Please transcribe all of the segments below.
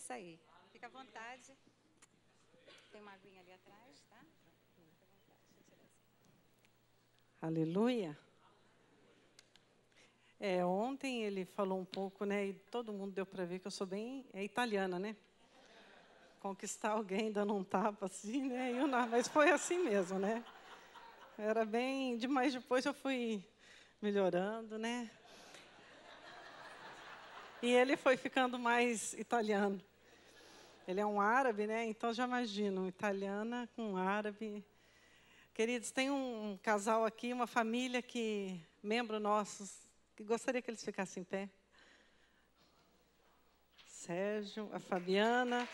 Isso aí. Fica à vontade. Tem uma aguinha ali atrás, tá? Fica à vontade. Aleluia. Ontem ele falou um pouco, né? E todo mundo deu para ver que eu sou bem italiana, né? Conquistar alguém dando um tapa assim, né? Mas foi assim mesmo, né? Era bem demais. Depois eu fui melhorando, né? E ele foi ficando mais italiano. Ele é um árabe, né? Então já imagino, italiana com árabe. Queridos, tem um casal aqui, uma família que, membro nossos, que gostaria que eles ficassem em pé. Sérgio, a Fabiana,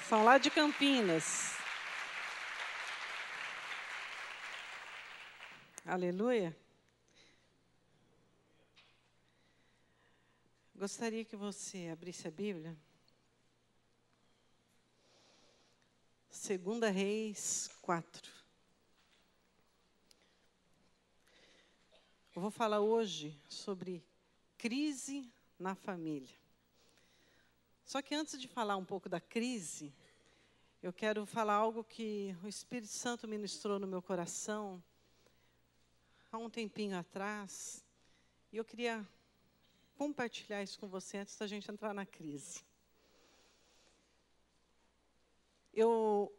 são lá de Campinas. Aleluia. Gostaria que você abrisse a Bíblia. 2 Reis 4. Eu vou falar hoje sobre crise na família. Só que antes de falar um pouco da crise, eu quero falar algo que o Espírito Santo ministrou no meu coração há um tempinho atrás. E eu queria compartilhar isso com você antes da gente entrar na crise.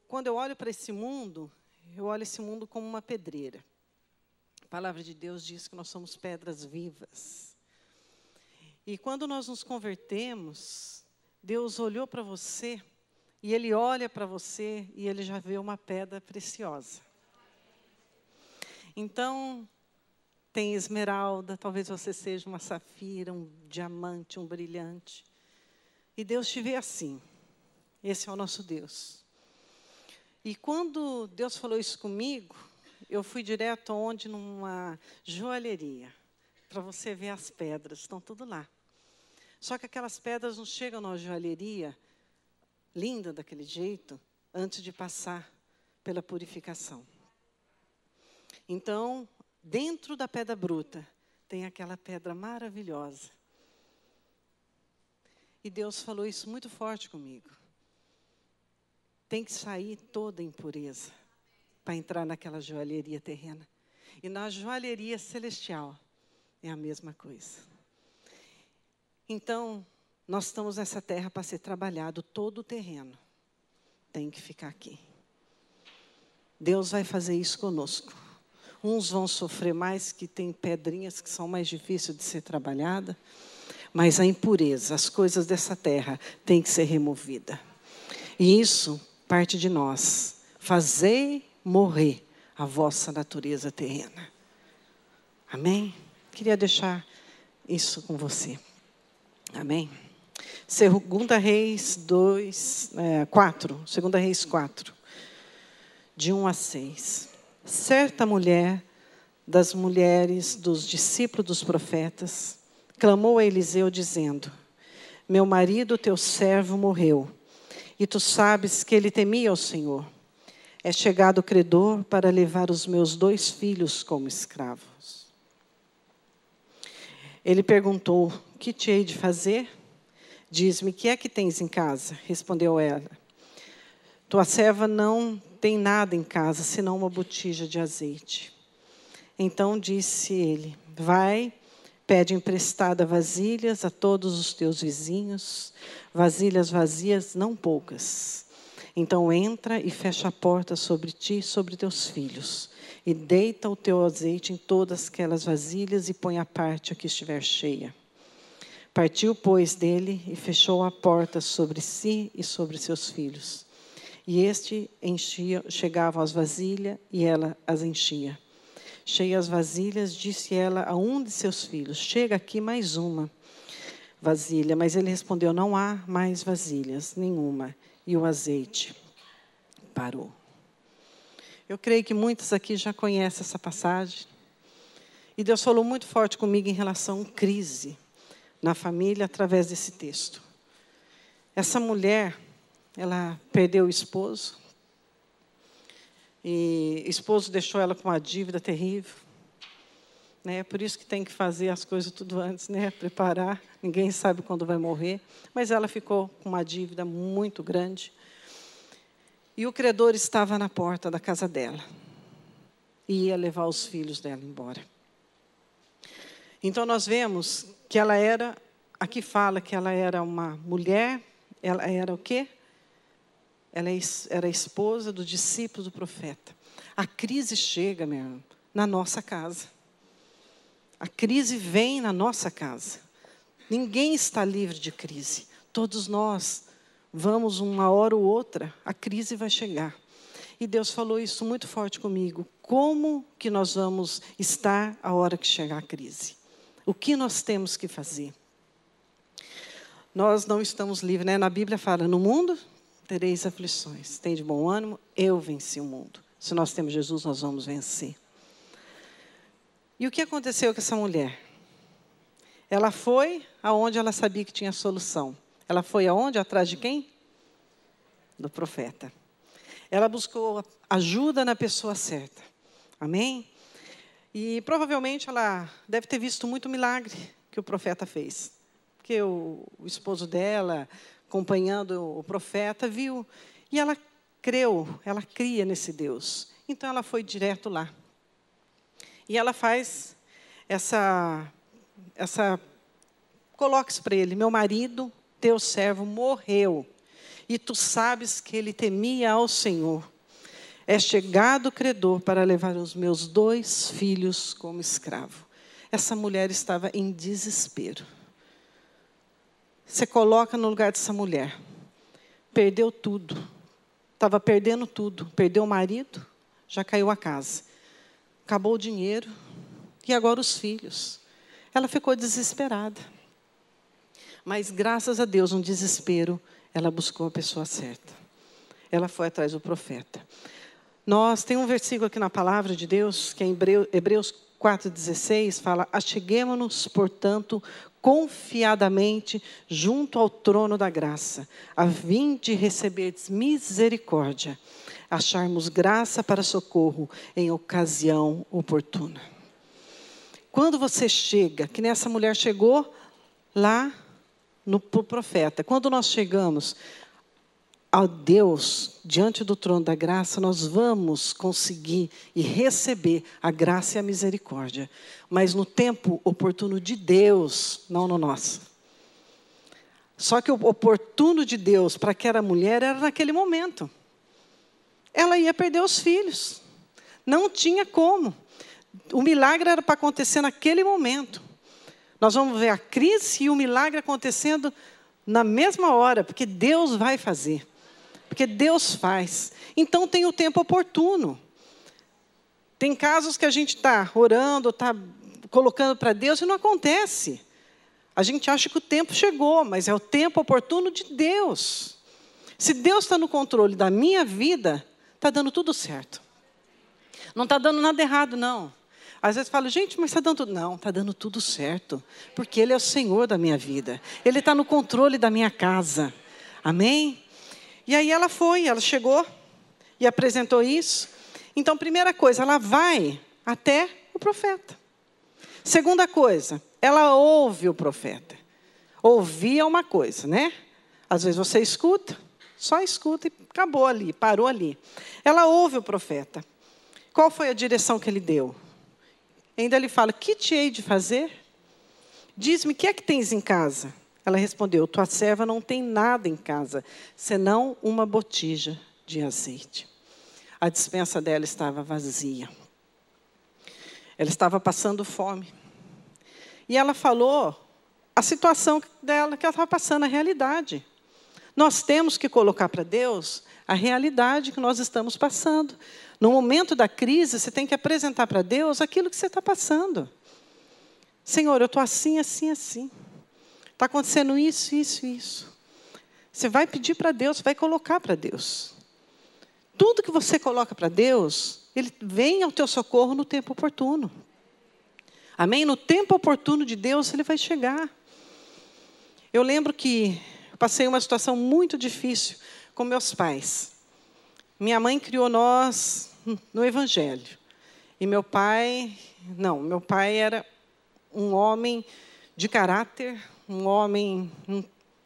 Quando eu olho para esse mundo, eu olho esse mundo como uma pedreira. A palavra de Deus diz que nós somos pedras vivas. E quando nós nos convertemos, Deus olhou para você, e Ele olha para você, e Ele já vê uma pedra preciosa. Então, tem esmeralda, talvez você seja uma safira, um diamante, um brilhante. E Deus te vê assim. Esse é o nosso Deus. E quando Deus falou isso comigo, eu fui direto onde? Numa joalheria, para você ver as pedras, estão tudo lá. Só que aquelas pedras não chegam na joalheria, linda daquele jeito, antes de passar pela purificação. Então, dentro da pedra bruta, tem aquela pedra maravilhosa. E Deus falou isso muito forte comigo. Tem que sair toda a impureza para entrar naquela joalheria terrena. E na joalheria celestial é a mesma coisa. Então, nós estamos nessa terra para ser trabalhado, todo o terreno tem que ficar aqui. Deus vai fazer isso conosco. Uns vão sofrer mais, que tem pedrinhas que são mais difíceis de ser trabalhadas, mas a impureza, as coisas dessa terra, tem que ser removida. E isso parte de nós. Fazei morrer a vossa natureza terrena. Amém? Queria deixar isso com você. Amém? 2 Reis 4, 2 Reis 4, de 1 a 6. Certa mulher, das mulheres dos discípulos dos profetas, clamou a Eliseu dizendo: meu marido, teu servo, morreu, e tu sabes que ele temia ao Senhor. É chegado o credor para levar os meus 2 filhos como escravos. Ele perguntou: que te hei de fazer? Diz-me, que é que tens em casa? Respondeu ela: tua serva não tem nada em casa, senão uma botija de azeite. Então disse ele: vai, pede emprestada vasilhas a todos os teus vizinhos, vasilhas vazias, não poucas. Então entra e fecha a porta sobre ti e sobre teus filhos, e deita o teu azeite em todas aquelas vasilhas e põe à parte a que estiver cheia. Partiu, pois, dele e fechou a porta sobre si e sobre seus filhos. E chegavam as vasilhas e ela as enchia. Cheias as vasilhas, disse ela a um de seus filhos: chega aqui mais uma vasilha. Mas ele respondeu: não há mais vasilhas, nenhuma. E o azeite parou. Eu creio que muitos aqui já conhecem essa passagem. E Deus falou muito forte comigo em relação à crise na família através desse texto. Essa mulher, ela perdeu o esposo. E o esposo deixou ela com uma dívida terrível. né? Por isso que tem que fazer as coisas tudo antes, né? Preparar. Ninguém sabe quando vai morrer. Mas ela ficou com uma dívida muito grande. E o credor estava na porta da casa dela. E ia levar os filhos dela embora. Então, nós vemos que ela era... Aqui fala que ela era uma mulher. Ela era o quê? Ela era esposa do discípulo do profeta. A crise chega, meu irmão, na nossa casa. A crise vem na nossa casa. Ninguém está livre de crise. Todos nós vamos, uma hora ou outra, a crise vai chegar. E Deus falou isso muito forte comigo. Como que nós vamos estar a hora que chegar a crise? O que nós temos que fazer? Nós não estamos livres, né? Na Bíblia fala, no mundo tereis aflições. Tem de bom ânimo, eu venci o mundo. Se nós temos Jesus, nós vamos vencer. E o que aconteceu com essa mulher? Ela foi aonde ela sabia que tinha solução. Ela foi aonde? Atrás de quem? Do profeta. Ela buscou ajuda na pessoa certa. Amém? E provavelmente ela deve ter visto muito milagre que o profeta fez. Porque o esposo dela, acompanhando o profeta, viu. E ela creu, ela cria nesse Deus. Então ela foi direto lá. E ela faz coloca isso para ele, meu marido, teu servo, morreu. E tu sabes que ele temia ao Senhor. É chegado o credor para levar os meus 2 filhos como escravo. Essa mulher estava em desespero. Você coloca no lugar dessa mulher. Perdeu tudo. Estava perdendo tudo. Perdeu o marido, já caiu a casa. Acabou o dinheiro. E agora os filhos. Ela ficou desesperada. Mas, graças a Deus, no desespero, ela buscou a pessoa certa. Ela foi atrás do profeta. Tem um versículo aqui na palavra de Deus, que é em Hebreus 4,16, fala, acheguemo-nos, portanto, confiadamente junto ao trono da graça, a fim de receberdes misericórdia, acharmos graça para socorro em ocasião oportuna. Quando você chega, que nessa mulher chegou lá no profeta, quando nós chegamos a Deus, diante do trono da graça, nós vamos conseguir e receber a graça e a misericórdia. Mas no tempo oportuno de Deus, não no nosso. Só que o oportuno de Deus para aquela mulher era naquele momento. Ela ia perder os filhos. Não tinha como. O milagre era para acontecer naquele momento. Nós vamos ver a crise e o milagre acontecendo na mesma hora, porque Deus vai fazer. Porque Deus faz. Então, tem o tempo oportuno. Tem casos que a gente está orando, está colocando para Deus e não acontece. A gente acha que o tempo chegou, mas é o tempo oportuno de Deus. Se Deus está no controle da minha vida, está dando tudo certo. Não está dando nada errado, não. Às vezes falo, gente, mas está dando tudo. Não, está dando tudo certo. Porque Ele é o Senhor da minha vida. Ele está no controle da minha casa. Amém? E aí ela chegou e apresentou isso. Então, primeira coisa, ela vai até o profeta. Segunda coisa, ela ouve o profeta. Ouvir é uma coisa, né? Às vezes você escuta, só escuta e acabou ali, parou ali. Ela ouve o profeta. Qual foi a direção que ele deu? Ainda ele fala, que te hei de fazer? Diz-me, o que é que tens em casa? Ela respondeu, tua serva não tem nada em casa, senão uma botija de azeite. A despensa dela estava vazia. Ela estava passando fome. E ela falou a situação dela, que ela estava passando, a realidade. Nós temos que colocar para Deus a realidade que nós estamos passando. No momento da crise, você tem que apresentar para Deus aquilo que você está passando. Senhor, eu estou assim, assim, assim. Está acontecendo isso, isso, isso. Você vai pedir para Deus, vai colocar para Deus. Tudo que você coloca para Deus, Ele vem ao teu socorro no tempo oportuno. Amém? No tempo oportuno de Deus, Ele vai chegar. Eu lembro que passei uma situação muito difícil com meus pais. Minha mãe criou nós no Evangelho. E meu pai era um homem de caráter, um homem,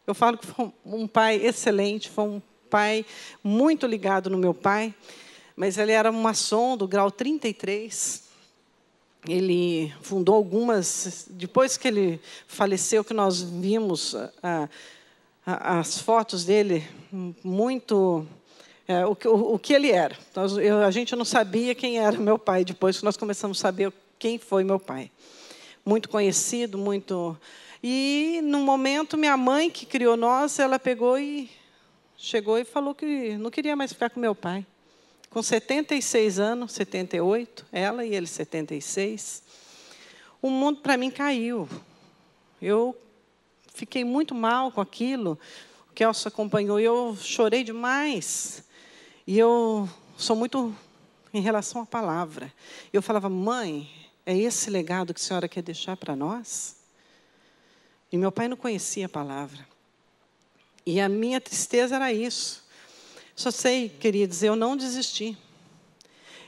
eu falo que foi um pai excelente, foi um pai muito ligado no meu pai, mas ele era um maçom do grau 33. Ele fundou algumas, depois que ele faleceu, que nós vimos as fotos dele, muito... o que ele era. A gente não sabia quem era meu pai, depois que nós começamos a saber quem foi meu pai. Muito conhecido, muito... E, num momento, minha mãe, que criou nós, ela chegou e falou que não queria mais ficar com meu pai. Com 76 anos, 78, ela e ele 76. O mundo, para mim, caiu. Eu fiquei muito mal com aquilo. O Kelso acompanhou e eu chorei demais. E eu sou muito em relação à palavra. Eu falava, mãe, é esse legado que a senhora quer deixar para nós? E meu pai não conhecia a palavra. E a minha tristeza era isso. Só sei, queridos, eu não desisti.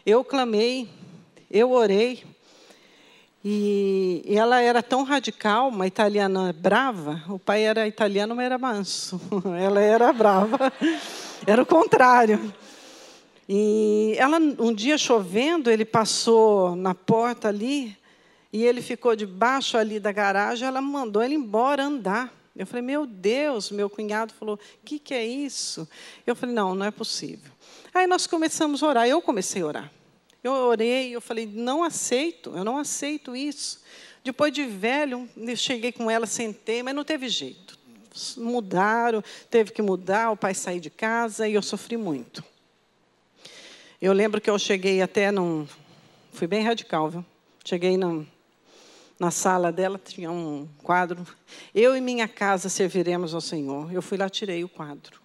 Eu clamei, eu orei. E ela era tão radical, uma italiana brava. O pai era italiano, mas era manso. Ela era brava. Era o contrário. E ela, um dia chovendo, ele passou na porta ali, e ele ficou debaixo ali da garagem, ela mandou ele embora andar. Eu falei, meu Deus, meu cunhado falou, o que é isso? Eu falei, não é possível. Aí nós começamos a orar, eu comecei a orar. Eu orei, eu falei, eu não aceito isso. Depois de velho, eu cheguei com ela, sentei, mas não teve jeito. Mudaram, teve que mudar, o pai saiu de casa, e eu sofri muito. Eu lembro que eu cheguei até fui bem radical, viu? Cheguei na sala dela, tinha um quadro. Eu e minha casa serviremos ao Senhor. Eu fui lá, tirei o quadro.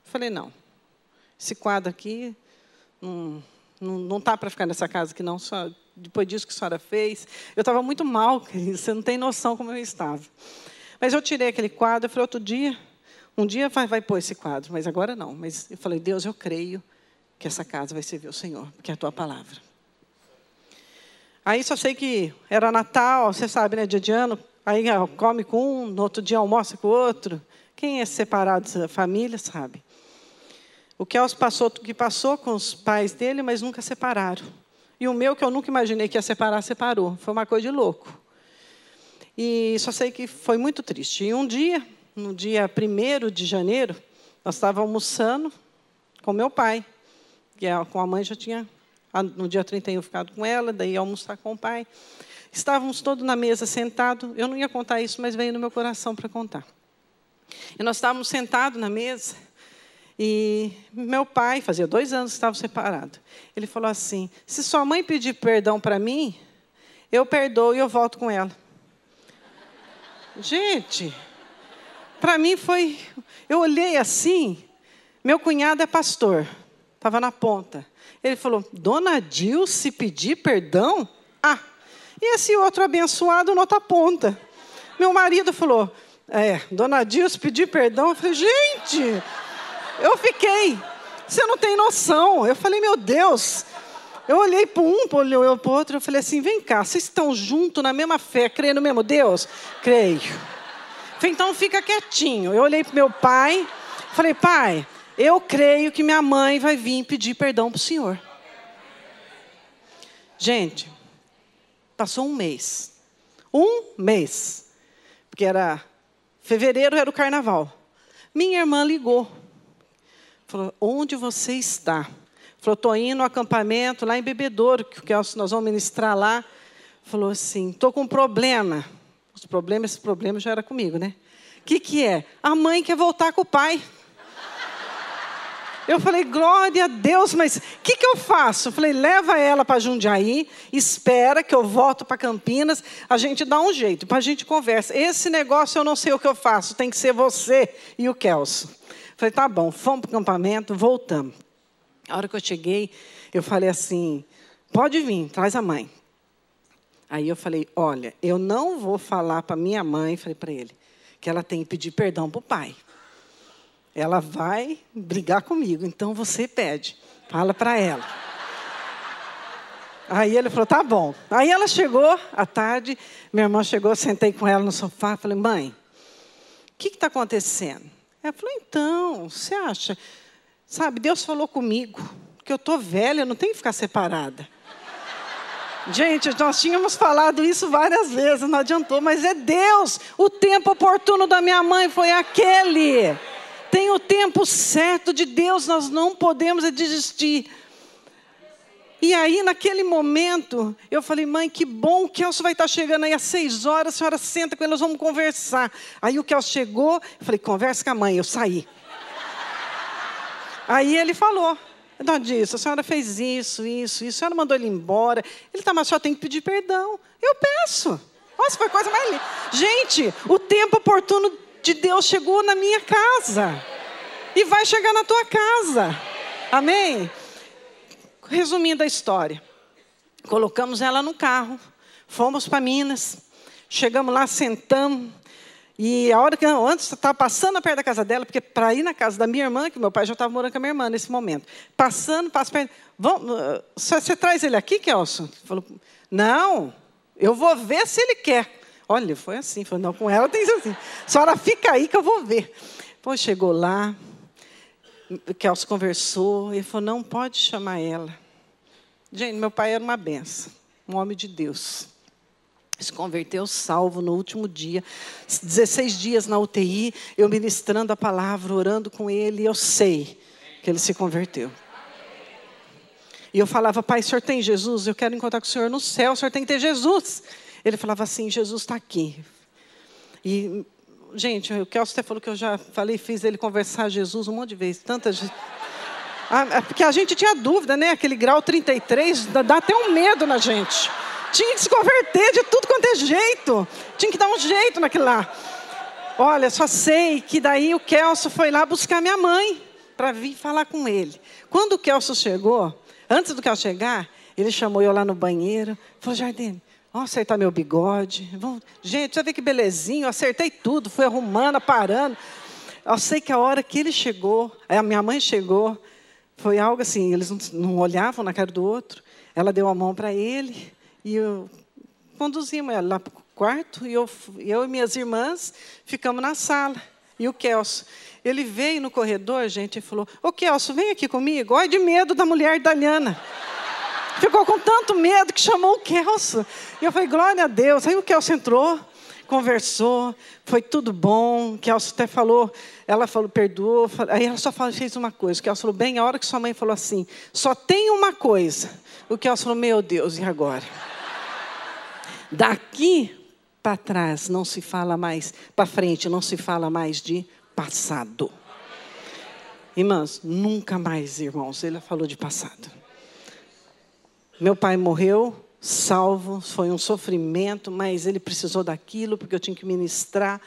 Falei, não, esse quadro aqui não está para ficar nessa casa aqui, não. Só, depois disso que a senhora fez. Eu estava muito mal, querido, você não tem noção como eu estava. Mas eu tirei aquele quadro, eu falei, um dia vai pôr esse quadro, mas agora não. Mas eu falei, Deus, eu creio que essa casa vai servir ao Senhor, porque é a tua palavra. Aí só sei que era Natal, você sabe, né, dia de ano, aí come com um, no outro dia almoça com o outro. Quem é separado da família sabe. O Kelso passou com os pais dele, mas nunca separaram. E o meu, que eu nunca imaginei que ia separar, separou. Foi uma coisa de louco. E só sei que foi muito triste. E um dia, no dia 1º de janeiro, nós estávamos almoçando com meu pai, que com a mãe já tinha, no dia 31, ficado com ela, daí ia almoçar com o pai. Estávamos todos na mesa, sentados. Eu não ia contar isso, mas veio no meu coração para contar. E nós estávamos sentados na mesa, e meu pai, fazia 2 anos que estavam separados. Ele falou assim, se sua mãe pedir perdão para mim, eu perdoo e eu volto com ela. Gente, para mim foi... Eu olhei assim, meu cunhado é pastor, estava na ponta. Ele falou, Dona Dilce pedir perdão? E esse outro abençoado na outra ponta. Meu marido falou, Dona Dilce pedir perdão? Eu falei, gente, eu fiquei, você não tem noção. Eu falei, meu Deus. Eu olhei para um, olhei para o outro, eu falei assim, vem cá, vocês estão juntos na mesma fé, creem no mesmo Deus? Creio. Falei, então fica quietinho. Eu olhei para meu pai, falei, pai, eu creio que minha mãe vai vir pedir perdão para o senhor. Gente, passou um mês. Porque fevereiro era o carnaval. Minha irmã ligou. Falou, onde você está? Falou, estou indo no acampamento lá em Bebedouro, que nós vamos ministrar lá. Falou assim, estou com um problema. Esse problema já era comigo, né? O que é? A mãe quer voltar com o pai. Eu falei, glória a Deus, mas o que eu faço? Eu falei, leva ela para Jundiaí, espera que eu volto para Campinas, a gente dá um jeito, para a gente conversa. Esse negócio eu não sei o que eu faço, tem que ser você e o Kelso. Eu falei, tá bom, fomos para o acampamento, voltamos. A hora que eu cheguei, eu falei assim, pode vir, traz a mãe. Aí eu falei, olha, eu não vou falar para minha mãe, falei para ele, que ela tem que pedir perdão para o pai. Ela vai brigar comigo, então você pede, fala para ela. Aí ele falou, tá bom. Aí ela chegou à tarde, minha irmã chegou, sentei com ela no sofá, falei, mãe, o que está acontecendo? Ela falou, então, você acha, sabe, Deus falou comigo, que eu estou velha, eu não tenho que ficar separada. Gente, nós tínhamos falado isso várias vezes, não adiantou, mas é Deus. O tempo oportuno da minha mãe foi aquele. Tem o tempo certo de Deus, nós não podemos desistir. E aí, naquele momento, eu falei, mãe, que bom, o Kelso vai estar chegando aí às 6 horas, a senhora senta com ele, nós vamos conversar. Aí o Kelso chegou, eu falei, conversa com a mãe, eu saí. Aí ele falou, não disse, a senhora fez isso, a senhora mandou ele embora. Ele tá, mas só tem que pedir perdão. Eu peço. Nossa, foi a coisa mais linda. Gente, o tempo oportuno de Deus chegou na minha casa. E vai chegar na tua casa. Amém? Resumindo a história. Colocamos ela no carro. Fomos para Minas. Chegamos lá, sentamos. E a hora que antes estava passando perto da casa dela, porque para ir na casa da minha irmã, que meu pai já estava morando com a minha irmã nesse momento. Passo perto. Você traz ele aqui, Kelso? Ele falou, não, eu vou ver se ele quer. Olha, foi assim, falou, não, com ela tem isso assim. A senhora fica aí que eu vou ver. Pô, chegou lá, o Kelso conversou, ele falou, não pode chamar ela. Gente, meu pai era uma benção, um homem de Deus. Se converteu salvo no último dia, 16 dias na UTI, eu ministrando a palavra, orando com ele, e eu sei que ele se converteu. E eu falava, pai, o senhor tem Jesus? Eu quero encontrar com o senhor no céu, o senhor tem que ter Jesus. Ele falava assim, Jesus está aqui. E, gente, o Kelso até falou que eu já falei, fiz ele conversar a Jesus um monte de vezes, tantas vezes. Porque a gente tinha dúvida, né? Aquele grau 33, dá até um medo na gente. Tinha que se converter de tudo quanto é jeito. Tinha que dar um jeito naquilo lá. Olha, só sei que daí o Kelso foi lá buscar minha mãe para vir falar com ele. Quando o Kelso chegou, antes do Kelso chegar, ele chamou eu lá no banheiro. Falou, Jardine, vamos acertar meu bigode. Gente, já vê que belezinho, eu acertei tudo. Fui arrumando, parando. Eu sei que a hora que ele chegou, a minha mãe chegou, foi algo assim, eles não olhavam na cara do outro. Ela deu a mão para ele. E eu conduzimos ela lá para o quarto, e eu e minhas irmãs ficamos na sala. E o Kelso, ele veio no corredor, gente, e falou, ô Kelso, vem aqui comigo. Olha de medo da mulher italiana. Ficou com tanto medo que chamou o Kelso. E eu falei, glória a Deus. Aí o Kelso entrou, conversou, foi tudo bom. O Kelso até falou, ela falou, perdoou. Aí ela só fez uma coisa. O Kelso falou, bem, a hora que sua mãe falou assim, só tem uma coisa. O Kelso falou, meu Deus, e agora? Daqui para trás não se fala mais, para frente não se fala mais de passado. Irmãos, nunca mais, irmãos, ele falou de passado. Meu pai morreu, salvo, foi um sofrimento, mas ele precisou daquilo, porque eu tinha que ministrar,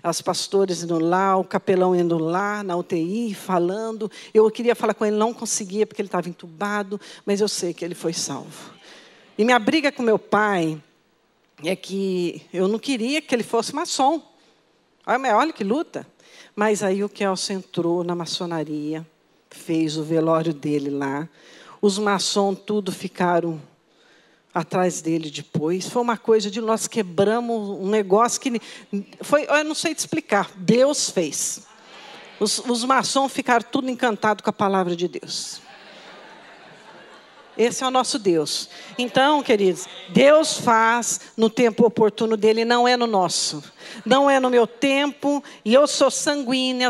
as pastores indo lá, o capelão indo lá, na UTI, falando. Eu queria falar com ele, não conseguia, porque ele estava entubado, mas eu sei que ele foi salvo. E minha briga com meu pai é que eu não queria que ele fosse maçom. Olha que luta. Mas aí o Kelso entrou na maçonaria, fez o velório dele lá. Os maçons tudo ficaram atrás dele depois. Foi uma coisa de nós quebramos um negócio que foi, eu não sei te explicar. Deus fez. Os maçons ficaram tudo encantados com a palavra de Deus. Esse é o nosso Deus. Então, queridos, Deus faz no tempo oportuno dele, não é no nosso. Não é no meu tempo, e eu sou sanguínea,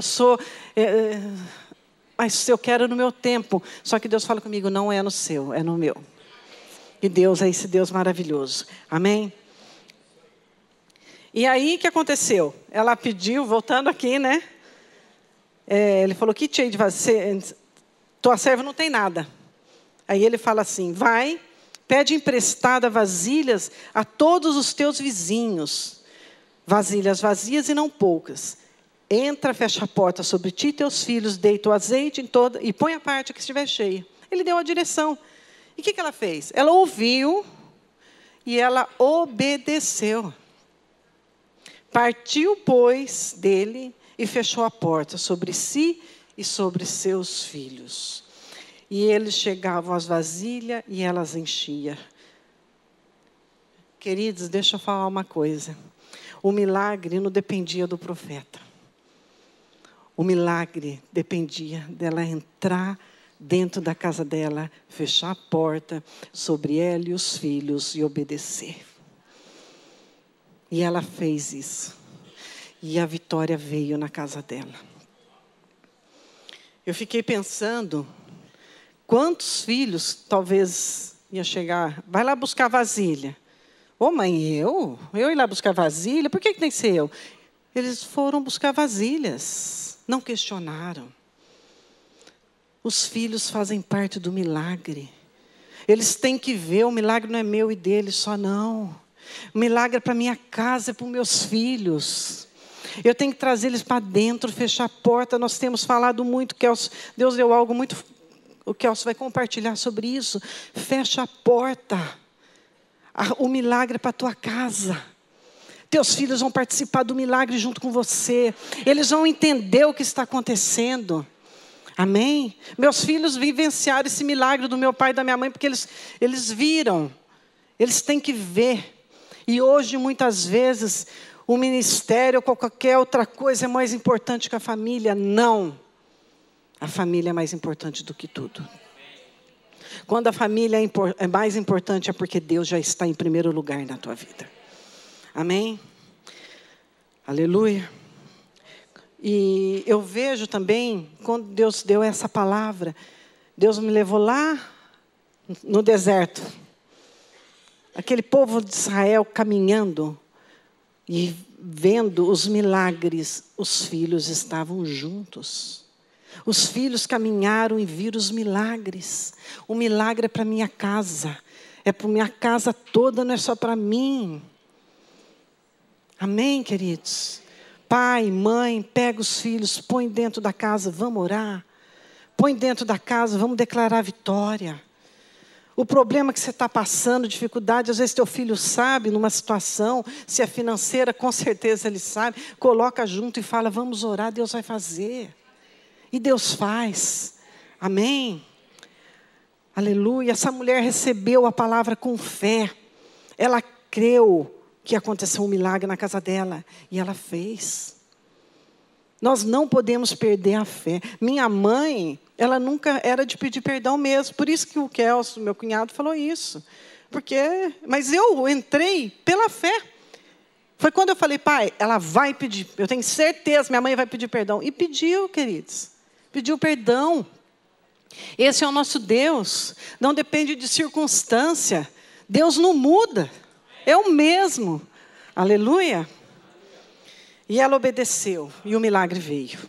mas eu quero no meu tempo. Só que Deus fala comigo, não é no seu, é no meu. E Deus é esse Deus maravilhoso. Amém? E aí, o que aconteceu? Ela pediu, voltando aqui, né? Ele falou, que tinha de fazer? Tua serva não tem nada. Aí ele fala assim, vai, pede emprestada vasilhas a todos os teus vizinhos. Vasilhas vazias e não poucas. Entra, fecha a porta sobre ti e teus filhos, deita o azeite em toda, e põe a parte que estiver cheia. Ele deu a direção. E o que ela fez? Ela ouviu e ela obedeceu. Partiu, pois, dele e fechou a porta sobre si e sobre seus filhos. E eles chegavam às vasilhas e elas enchiam. Queridos, deixa eu falar uma coisa. O milagre não dependia do profeta. O milagre dependia dela entrar dentro da casa dela, fechar a porta sobre ela e os filhos e obedecer. E ela fez isso. E a vitória veio na casa dela. Eu fiquei pensando, quantos filhos talvez ia chegar, vai lá buscar vasilha. Ô mãe, eu ir lá buscar vasilha? Por que tem que ser eu? Eles foram buscar vasilhas, não questionaram. Os filhos fazem parte do milagre. Eles têm que ver, o milagre não é meu e deles só não. O milagre é para minha casa, é para os meus filhos. Eu tenho que trazer eles para dentro, fechar a porta. Nós temos falado muito, Deus deu algo muito, o Kelso vai compartilhar sobre isso. Fecha a porta. O milagre é para a tua casa. Teus filhos vão participar do milagre junto com você. Eles vão entender o que está acontecendo. Amém? Meus filhos vivenciaram esse milagre do meu pai e da minha mãe, porque eles viram. Eles têm que ver. E hoje, muitas vezes, o ministério ou qualquer outra coisa é mais importante que a família. Não. A família é mais importante do que tudo. Quando a família é mais importante, é porque Deus já está em primeiro lugar na tua vida. Amém? Aleluia. E eu vejo também, quando Deus deu essa palavra, Deus me levou lá no deserto. Aquele povo de Israel caminhando e vendo os milagres, os filhos estavam juntos. Os filhos caminharam e viram os milagres. O milagre é para minha casa. É para minha casa toda, não é só para mim. Amém, queridos? Pai, mãe, pega os filhos, põe dentro da casa, vamos orar. Põe dentro da casa, vamos declarar vitória. O problema que você está passando, dificuldade, às vezes teu filho sabe, numa situação, se é financeira, com certeza ele sabe. Coloca junto e fala, vamos orar, Deus vai fazer. E Deus faz. Amém? Aleluia. Essa mulher recebeu a palavra com fé. Ela creu que aconteceu um milagre na casa dela. E ela fez. Nós não podemos perder a fé. Minha mãe, ela nunca era de pedir perdão mesmo. Por isso que o Kelso, meu cunhado, falou isso. Mas eu entrei pela fé. Foi quando eu falei, pai, ela vai pedir. Eu tenho certeza, minha mãe vai pedir perdão. E pediu, queridos. Pediu perdão. Esse é o nosso Deus. Não depende de circunstância. Deus não muda. É o mesmo. Aleluia. E ela obedeceu. E o milagre veio.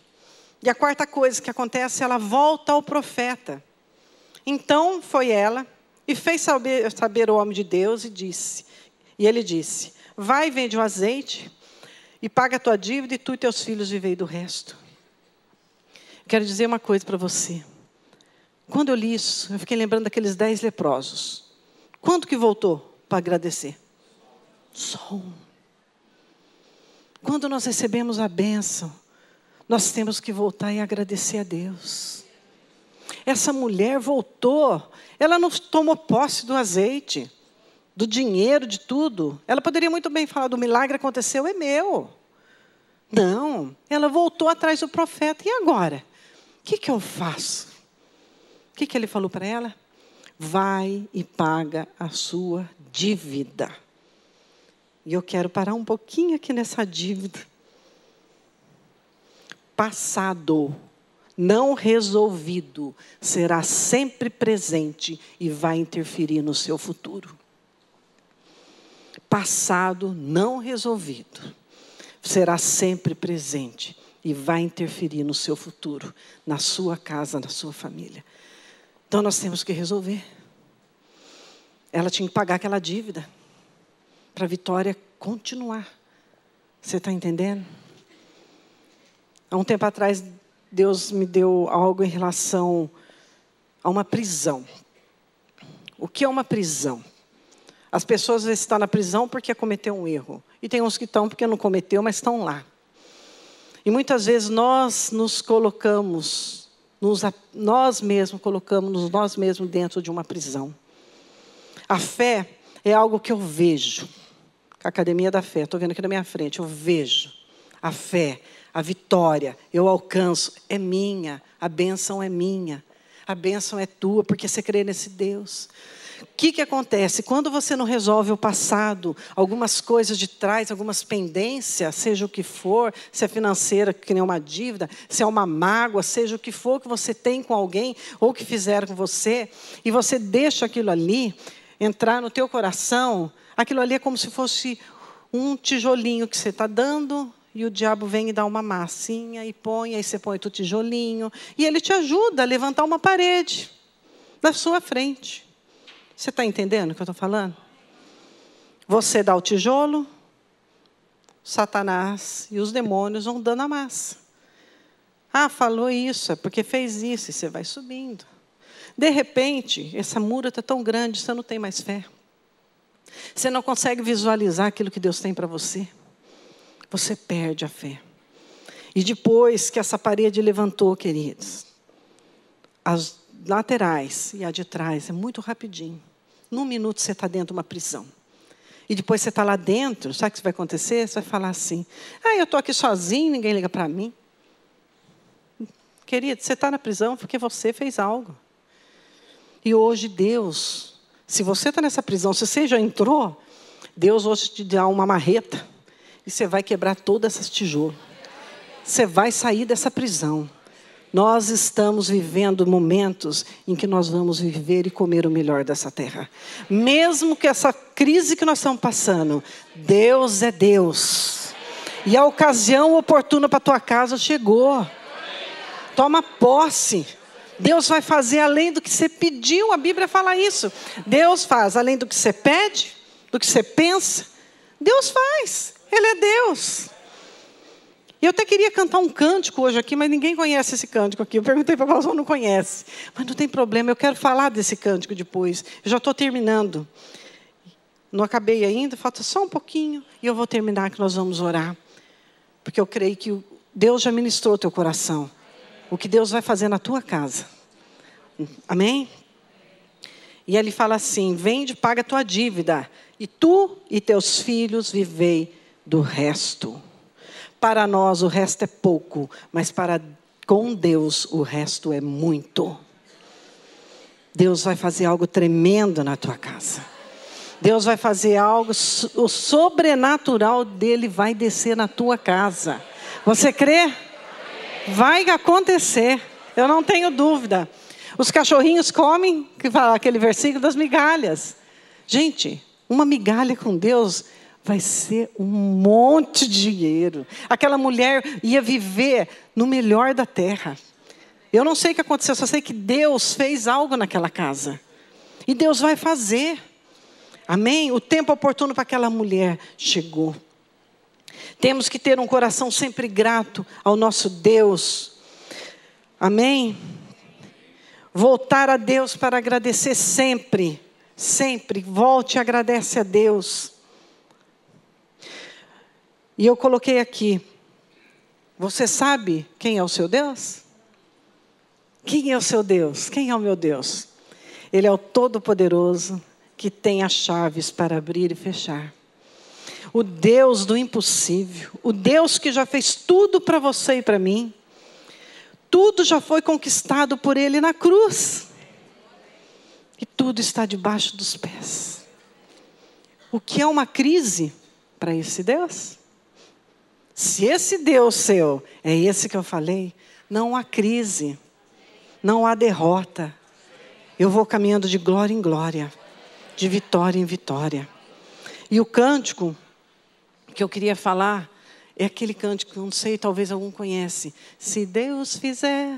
E a quarta coisa que acontece, ela volta ao profeta. Então foi ela e fez saber o homem de Deus e ele disse, vai, vende o azeite e paga a tua dívida e tu e teus filhos vivei do resto. Quero dizer uma coisa para você. Quando eu li isso, eu fiquei lembrando daqueles 10 leprosos. Quanto que voltou para agradecer? Só um. Quando nós recebemos a bênção, nós temos que voltar e agradecer a Deus. Essa mulher voltou, ela não tomou posse do azeite, do dinheiro, de tudo. Ela poderia muito bem falar, do milagre aconteceu, é meu. Não, ela voltou atrás do profeta. E agora? O que eu faço? O que ele falou para ela? Vai e paga a sua dívida. E eu quero parar um pouquinho aqui nessa dívida. Passado, não resolvido, será sempre presente e vai interferir no seu futuro. Passado, não resolvido, será sempre presente e vai interferir no seu futuro, na sua casa, na sua família. Então nós temos que resolver. Ela tinha que pagar aquela dívida para a vitória continuar. Você está entendendo? Há um tempo atrás, Deus me deu algo em relação a uma prisão. O que é uma prisão? As pessoas às vezes estão na prisão porque cometeu um erro. E tem uns que estão porque não cometeu, mas estão lá. E muitas vezes nós nos colocamos, nós mesmos dentro de uma prisão. A fé é algo que eu vejo. Academia da Fé, estou vendo aqui na minha frente, eu vejo a fé, a vitória, eu alcanço, é minha, a bênção é minha, a bênção é tua, porque você crê nesse Deus. O que acontece? Quando você não resolve o passado, algumas coisas de trás, algumas pendências, seja o que for, se é financeira, que nem uma dívida, se é uma mágoa, seja o que for que você tem com alguém, ou que fizeram com você, e você deixa aquilo ali entrar no teu coração, aquilo ali é como se fosse um tijolinho que você está dando, e o diabo vem e dá uma massinha e põe, aí você põe o tijolinho, e ele te ajuda a levantar uma parede na sua frente. Você está entendendo o que eu estou falando? Você dá o tijolo, Satanás e os demônios vão dando a massa. Ah, falou isso, é porque fez isso, e você vai subindo. De repente, essa mura está tão grande, você não tem mais fé. Você não consegue visualizar aquilo que Deus tem para você. Você perde a fé. E depois que essa parede levantou, queridos, as laterais e a de trás, é muito rapidinho. Num minuto você está dentro de uma prisão. E depois você está lá dentro, sabe o que vai acontecer? Você vai falar assim, eu estou aqui sozinho, ninguém liga para mim. Querido, você está na prisão porque você fez algo. E hoje Deus, se você está nessa prisão, se você já entrou, Deus hoje te dá uma marreta e você vai quebrar todas essas tijolos. Você vai sair dessa prisão. Nós estamos vivendo momentos em que nós vamos viver e comer o melhor dessa terra. Mesmo que essa crise que nós estamos passando, Deus é Deus. E a ocasião oportuna para a tua casa chegou. Toma posse. Deus vai fazer além do que você pediu. A Bíblia fala isso. Deus faz além do que você pede, do que você pensa. Deus faz. Ele é Deus. E eu até queria cantar um cântico hoje aqui, mas ninguém conhece esse cântico aqui. Eu perguntei para o pastor, não conhece. Mas não tem problema, eu quero falar desse cântico depois. Eu já estou terminando. Não acabei ainda, falta só um pouquinho. E eu vou terminar, que nós vamos orar. Porque eu creio que Deus já ministrou o teu coração. O que Deus vai fazer na tua casa. Amém? E ele fala assim, vende, paga a tua dívida. E tu e teus filhos vivei do resto. Para nós o resto é pouco, mas com Deus o resto é muito. Deus vai fazer algo tremendo na tua casa. Deus vai fazer algo, o sobrenatural dele vai descer na tua casa. Você crê? Vai acontecer, eu não tenho dúvida. Os cachorrinhos comem, que fala aquele versículo das migalhas. Gente, uma migalha com Deus vai ser um monte de dinheiro. Aquela mulher ia viver no melhor da terra. Eu não sei o que aconteceu, só sei que Deus fez algo naquela casa. E Deus vai fazer. Amém? O tempo oportuno para aquela mulher chegou. Temos que ter um coração sempre grato ao nosso Deus. Amém? Voltar a Deus para agradecer sempre. Sempre. Volte e agradece a Deus. E eu coloquei aqui. Você sabe quem é o seu Deus? Quem é o seu Deus? Quem é o meu Deus? Ele é o Todo-Poderoso, que tem as chaves para abrir e fechar. O Deus do impossível. O Deus que já fez tudo para você e para mim. Tudo já foi conquistado por Ele na cruz. E tudo está debaixo dos pés. O que é uma crise para esse Deus? Se esse Deus seu é esse que eu falei, não há crise, não há derrota. Eu vou caminhando de glória em glória, de vitória em vitória. E o cântico que eu queria falar é aquele cântico que eu não sei, talvez algum conhece. Se Deus fizer,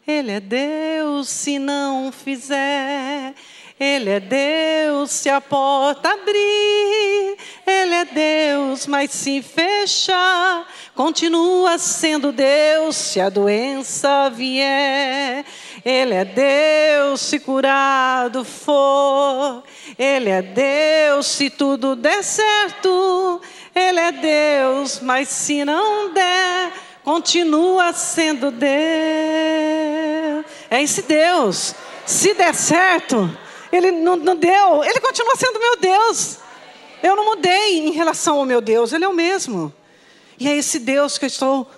Ele é Deus. Se não fizer, Ele é Deus. Se a porta abrir, Ele é Deus. Mas se fechar, continua sendo Deus. Se a doença vier, Ele é Deus. Se curado for, Ele é Deus. Se tudo der certo, Ele é Deus. Mas se não der, continua sendo Deus. É esse Deus. Se der certo, Ele não deu, Ele continua sendo meu Deus. Eu não mudei em relação ao meu Deus, Ele é o mesmo. E é esse Deus que eu estou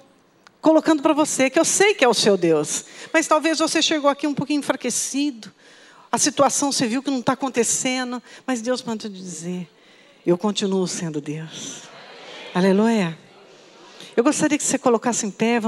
colocando para você, que eu sei que é o seu Deus. Mas talvez você chegou aqui um pouquinho enfraquecido. A situação você viu que não está acontecendo. Mas Deus manda te dizer, eu continuo sendo Deus. Aleluia. Eu gostaria que você colocasse em pé.